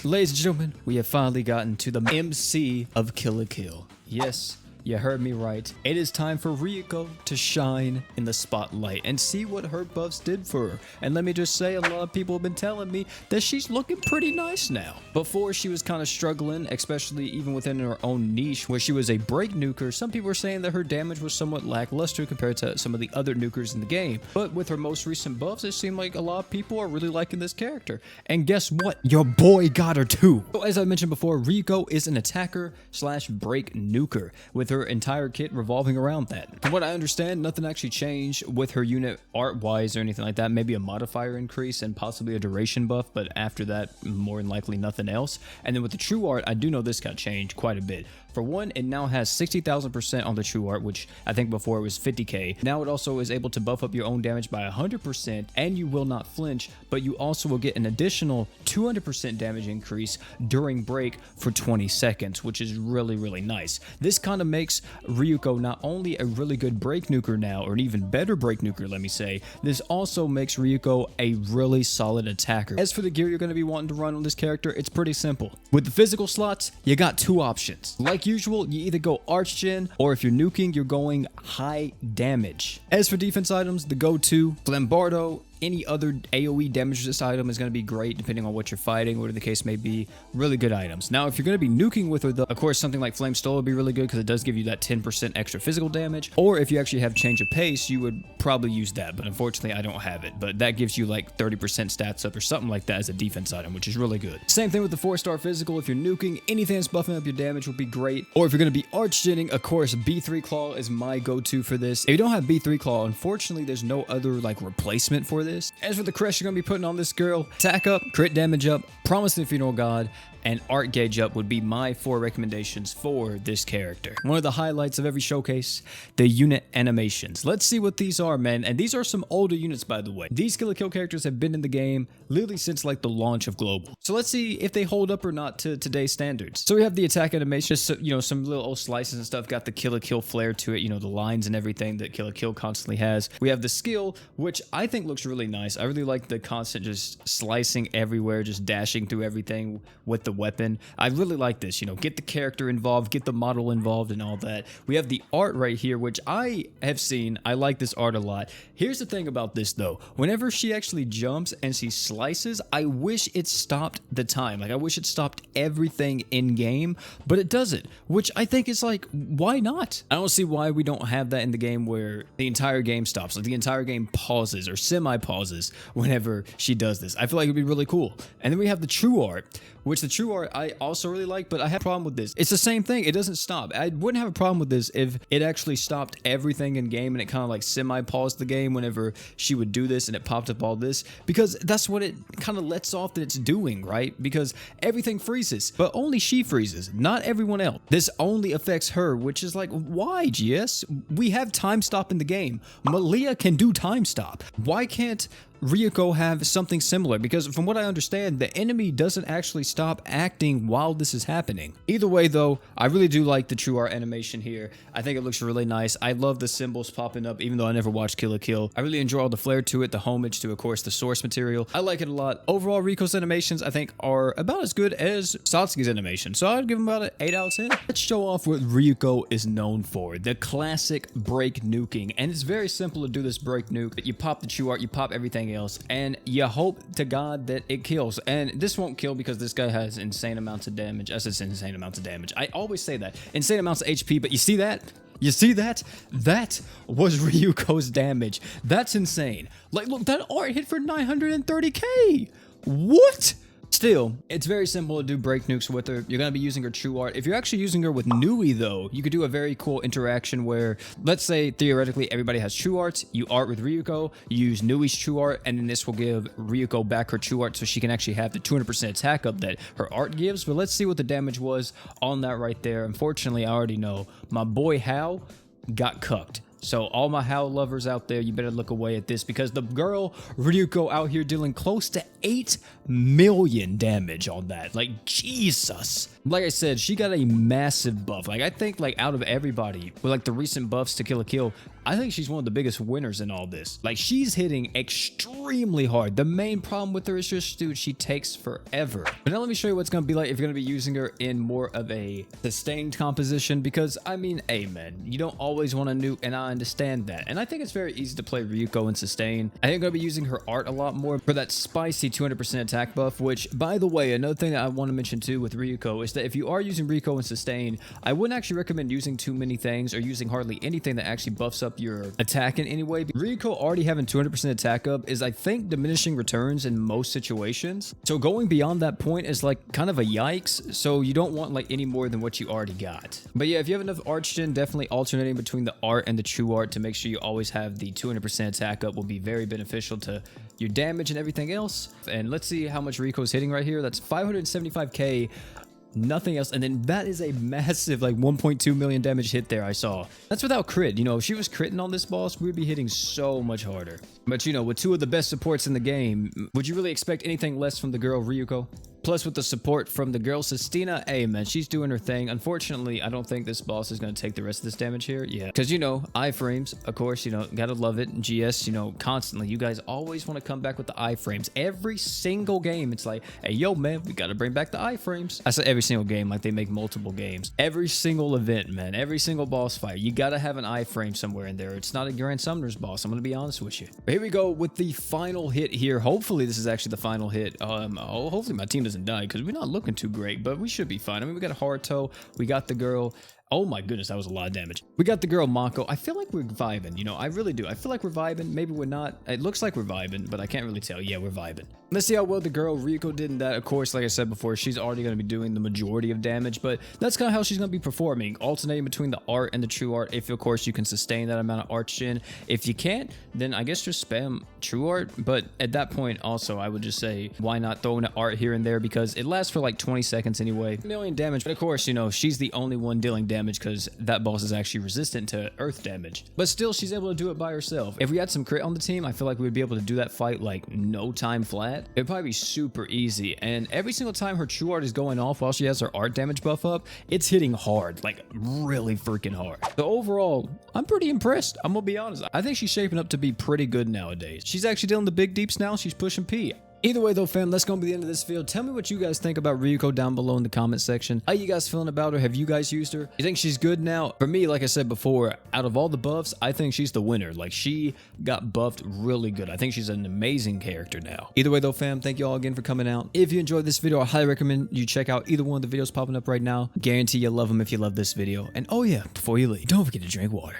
Ladies and gentlemen, we have finally gotten to the MC of Kill la Kill. Yes, you heard me right. It is time for Ryuko to shine in the spotlight and see what her buffs did for her. And let me just say, a lot of people have been telling me that she's looking pretty nice now. Before, she was kind of struggling, especially even within her own niche, where she was a break nuker. Some people were saying that her damage was somewhat lackluster compared to some of the other nukers in the game. But with her most recent buffs, it seemed like a lot of people are really liking this character. And guess what? Your boy got her too. So as I mentioned before, Ryuko is an attacker slash break nuker, with her entire kit revolving around that. From what I understand, nothing actually changed with her unit art-wise or anything like that. Maybe a modifier increase and possibly a duration buff, but after that, more than likely nothing else. And then with the true art, I do know this got changed quite a bit. For one, it now has 60,000% on the true art, which I think before it was 50k. Now it also is able to buff up your own damage by 100%, and you will not flinch, but you also will get an additional 200% damage increase during break for 20 seconds, which is really nice. This kind of makes Ryuko not only a really good break nuker now, or an even better break nuker, let me say, this also makes Ryuko a really solid attacker. As for the gear you're going to be wanting to run on this character, it's pretty simple. With the physical slots, you got two options. Like usual, you either go arch gen, or if you're nuking, you're going high damage. As for defense items, the go-to Flambardo. Any other AoE damage resist item is going to be great depending on what you're fighting, whatever the case may be. Really good items. Now, if you're going to be nuking with her, though, of course, something like Flame Stola would be really good because it does give you that 10% extra physical damage. Or if you actually have change of pace, you would probably use that. But unfortunately, I don't have it. But that gives you like 30% stats up or something like that as a defense item, which is really good. Same thing with the 4-star physical. If you're nuking, anything that's buffing up your damage will be great. Or if you're going to be arch-genning, of course, B3 Claw is my go-to for this. If you don't have B3 Claw, unfortunately, there's no other like replacement for this. As for the crest you're going to be putting on this girl, attack up, crit damage up, promise the funeral god, and art gauge up would be my 4 recommendations for this character. One of the highlights of every showcase, the unit animations. Let's see what these are, man. And these are some older units, by the way. These Kill la Kill characters have been in the game literally since like the launch of Global. So let's see if they hold up or not to today's standards. So we have the attack animation, just so, you know, some little old slices and stuff. Got the Kill la Kill flair to it, you know, the lines and everything that Kill la Kill constantly has. We have the skill, which I think looks really nice. I really like the constant just slicing everywhere, just dashing through everything with the weapon. I really like this, you know, get the character involved, get the model involved and all that. We have the art right here, which I have seen. I like this art a lot. Here's the thing about this though. Whenever she actually jumps and she slices, I wish it stopped the time. Like I wish it stopped everything in game, but it doesn't, which I think is like, why not? I don't see why we don't have that in the game where the entire game stops, like the entire game pauses or semi-pauses whenever she does this. I feel like it'd be really cool. And then we have the true art, which the true art I also really like, but I have a problem with this. It's the same thing. It doesn't stop. I wouldn't have a problem with this if it actually stopped everything in game and it kind of like semi-paused the game whenever she would do this and it popped up all this, because that's what it kind of lets off that it's doing, right? Because everything freezes, but only she freezes, not everyone else. This only affects her, which is like, why, GS? We have time stop in the game. Malia can do time stop. Why can't Ryuko have something similar? Because from what I understand, the enemy doesn't actually stop acting while this is happening. Either way though, I really do like the true art animation here. I think it looks really nice. I love the symbols popping up, even though I never watched Kill la Kill. I really enjoy all the flair to it, the homage to, of course, the source material. I like it a lot. Overall, Riko's animations, I think, are about as good as Satsuki's animation, so I'd give him about an 8 out of 10. Let's show off what Ryuko is known for, the classic break nuking. And it's very simple to do this break nuke. You pop the true art, you pop everything else, and you hope to God that it kills. And this won't kill because this guy has insane amounts of damage. I said insane amounts of damage. I always say that. Insane amounts of HP, but you see that? You see that? That was Ryuko's damage. That's insane. Like, look, that art hit for 930k. What? Still, it's very simple to do break nukes with her. You're going to be using her true art. If you're actually using her with Nui, though, you could do a very cool interaction where, let's say, theoretically, everybody has true arts. You art with Ryuko, you use Nui's true art, and then this will give Ryuko back her true art so she can actually have the 200% attack up that her art gives. But let's see what the damage was on that right there. Unfortunately, I already know. My boy Hao got cucked. So all my Hao lovers out there, you better look away at this, because the girl Ryuko out here dealing close to 8 million damage on that. Like, Jesus. Like I said, she got a massive buff. Like, I think, like, out of everybody with, like, the recent buffs to Kill la Kill, I think she's one of the biggest winners in all this. Like, she's hitting extremely hard. The main problem with her is just, dude, she takes forever. But now let me show you what's going to be like if you're going to be using her in more of a sustained composition, because I mean, hey man, you don't always want to nuke, and I understand that. And I think it's very easy to play Ryuko in sustain. I think I'm going to be using her art a lot more for that spicy 200% attack buff, which, by the way, another thing that I want to mention too with Ryuko is that if you are using Ryuko in sustain, I wouldn't actually recommend using too many things or using hardly anything that actually buffs up your attack in any way. Ryuko already having 200% attack up is, I think, diminishing returns in most situations. So going beyond that point is like kind of a yikes. So you don't want like any more than what you already got. But yeah, if you have enough art gen, definitely alternating between the art and the true art to make sure you always have the 200% attack up will be very beneficial to your damage and everything else. And let's see how much Ryuko's hitting right here. That's 575k. Nothing else. And then that is a massive like 1.2 million damage hit there I saw. That's without crit. You know, if she was critting on this boss, we'd be hitting so much harder. But you know, with two of the best supports in the game, would you really expect anything less from the girl Ryuko? Plus with the support from the girl Sistina, hey man, she's doing her thing. Unfortunately, I don't think this boss is going to take the rest of this damage here. Yeah, because you know, iframes, of course, you know, gotta love it. GS, you know, constantly, you guys always want to come back with the iframes. Every single game, it's like, hey, yo man, we got to bring back the iframes. I said every single game, like they make multiple games. Every single event, man, every single boss fight, you got to have an iframe somewhere in there. It's not a Grand Summoner's boss, I'm going to be honest with you. But here we go with the final hit here. Hopefully this is actually the final hit. Hopefully my team doesn't die, because we're not looking too great, but we should be fine. I mean, we got a Haruto, we got the girl. Oh my goodness, that was a lot of damage. We got the girl Mako. I feel like we're vibing, you know, I really do. I feel like we're vibing. Maybe we're not. It looks like we're vibing, but I can't really tell. Yeah, we're vibing. Let's see how well the girl Ryuko did in that. Of course, like I said before, she's already going to be doing the majority of damage, but that's kind of how she's going to be performing, alternating between the art and the true art. If, of course, you can sustain that amount of art gen. If you can't, then I guess just spam true art. But at that point, also, I would just say, why not throw in an art here and there, because it lasts for like 20 seconds anyway. Million damage. But of course, you know, she's the only one dealing damage because that boss is actually resistant to earth damage. But still, she's able to do it by herself. If we had some crit on the team, I feel like we'd be able to do that fight like no time flat. It'd probably be super easy. And every single time her true art is going off while she has her art damage buff up, it's hitting hard, like really freaking hard. So overall, I'm pretty impressed. I'm gonna be honest. I think she's shaping up to be pretty good nowadays. She's actually dealing the big deeps now. She's pushing P. Either way though, fam, that's gonna be the end of this video. Tell me what you guys think about Ryuko down below in the comment section. How you guys feeling about her? Have you guys used her? You think she's good now? For me, like I said before, out of all the buffs, I think she's the winner. Like, she got buffed really good. I think she's an amazing character now. Either way though, fam, thank you all again for coming out. If you enjoyed this video, I highly recommend you check out either one of the videos popping up right now. Guarantee you'll love them if you love this video. And oh yeah, before you leave, don't forget to drink water.